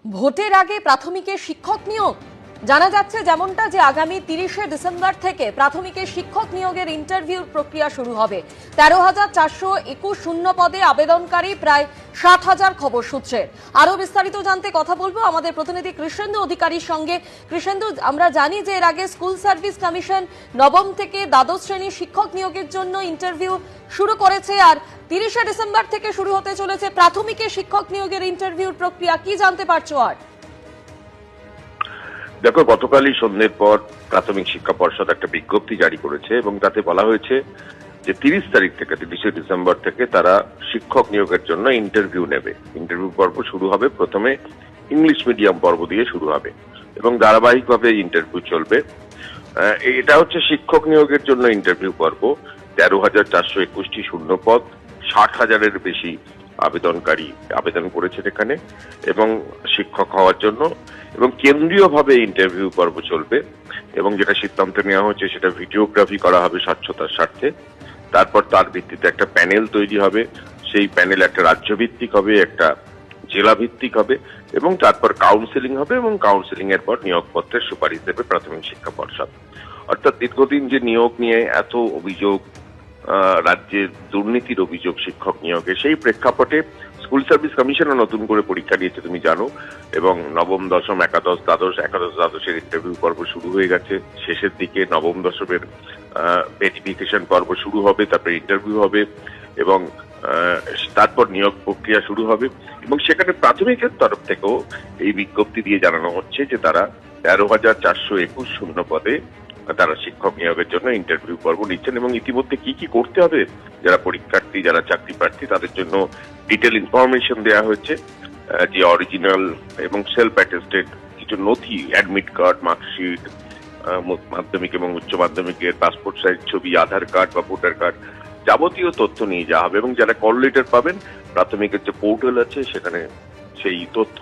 ভোটের আগে প্রাথমিকের শিক্ষক নিয়োগ জানা যাচ্ছে যেমনটা যে আগামী 30শে ডিসেম্বর থেকে প্রাথমিকের শিক্ষক নিয়োগের ইন্টারভিউর প্রক্রিয়া শুরু হবে। 13,421 শূন্য পদে আবেদনকারী প্রায় 60,000 খবর সূত্রে। আরো বিস্তারিত জানতে কথা বলবো আমাদের প্রতিনিধি কৃষ্ণেন্দু অধিকারীর সঙ্গে। কৃষ্ণেন্দু, আমরা জানি যে এর আগে স্কুল সার্ভিস কমিশন নবম থেকে দ্বাদশ শ্রেণীর শিক্ষক নিয়োগের জন্য ইন্টারভিউ শুরু করেছে, আর 30শে ডিসেম্বর থেকে শুরু হতে চলেছে প্রাথমিকের শিক্ষক নিয়োগের ইন্টারভিউর প্রক্রিয়া। কি জানতে পারছো? আর দেখো, গতকালই সন্ধ্যের পর প্রাথমিক শিক্ষা পর্ষদ একটা বিজ্ঞপ্তি জারি করেছে এবং তাতে বলা হয়েছে যে 30 তারিখ থেকে 30শে ডিসেম্বর থেকে তারা শিক্ষক নিয়োগের জন্য ইন্টারভিউ নেবে। ইন্টারভিউ পর্ব শুরু হবে, প্রথমে ইংলিশ মিডিয়াম পর্ব দিয়ে শুরু হবে এবং ধারাবাহিকভাবে ইন্টারভিউ চলবে। এটা হচ্ছে শিক্ষক নিয়োগের জন্য ইন্টারভিউ পর্ব। 13,421টি শূন্য পদ, 60,000-এর বেশি আবেদনকারী আবেদন করেছেন এখানে এবং শিক্ষক হওয়ার জন্য, এবং কেন্দ্রীয়ভাবে ইন্টারভিউ পর্ব চলবে এবং যেটা সিদ্ধান্ত নেওয়া হচ্ছে সেটা ভিডিওগ্রাফি করা হবে স্বচ্ছতার স্বার্থে। তারপর তার ভিত্তিতে একটা প্যানেল তৈরি হবে, সেই প্যানেল একটা রাজ্য ভিত্তিক হবে, একটা জেলা ভিত্তিক হবে এবং তারপর কাউন্সেলিং হবে এবং কাউন্সেলিং এর পর নিয়োগপত্রের সুপারিশ দেবে প্রাথমিক শিক্ষা পর্ষদ। অর্থাৎ দীর্ঘদিন যে নিয়োগ নিয়ে এত অভিযোগ, রাজ্যের দুর্নীতির অভিযোগ শিক্ষক নিয়োগে, সেই প্রেক্ষাপটে স্কুল সার্ভিস কমিশনও নতুন করে পরীক্ষা নিয়েছে তুমি জানো, এবং নবম দশম একাদশ দ্বাদশের ইন্টারভিউ পর্ব শুরু হয়ে গেছে। শেষের দিকে নবম দশমের ভেরিফিকেশন পর্ব শুরু হবে, তারপরে ইন্টারভিউ হবে এবং তারপর নিয়োগ প্রক্রিয়া শুরু হবে। এবং সেখানে প্রাথমিকের তরফ থেকেও এই বিজ্ঞপ্তি দিয়ে জানানো হচ্ছে যে তারা 13,421 শূন্য পদে তারা শিক্ষক নিয়োগের জন্য ইন্টারভিউ পর্ব নিচ্ছেন এবং ইতিমধ্যে কি কি করতে হবে যারা পরীক্ষার্থী, যারা চাকরি প্রার্থী, তাদের জন্য ডিটেল ইনফরমেশন দেওয়া হয়েছে। যে অরিজিনাল এবং সেলফ অ্যাটেস্টেড কিছু নথি, অ্যাডমিট কার্ড, মার্কশিট, মাধ্যমিক এবং উচ্চ মাধ্যমিকের পাসপোর্ট সাইজ ছবি, আধার কার্ড বা ভোটার কার্ড, যাবতীয় তথ্য নিয়ে যাওয়া হবে এবং যারা কল লেটার পাবেন প্রাথমিকের যে পোর্টাল আছে সেখানে সেই তথ্য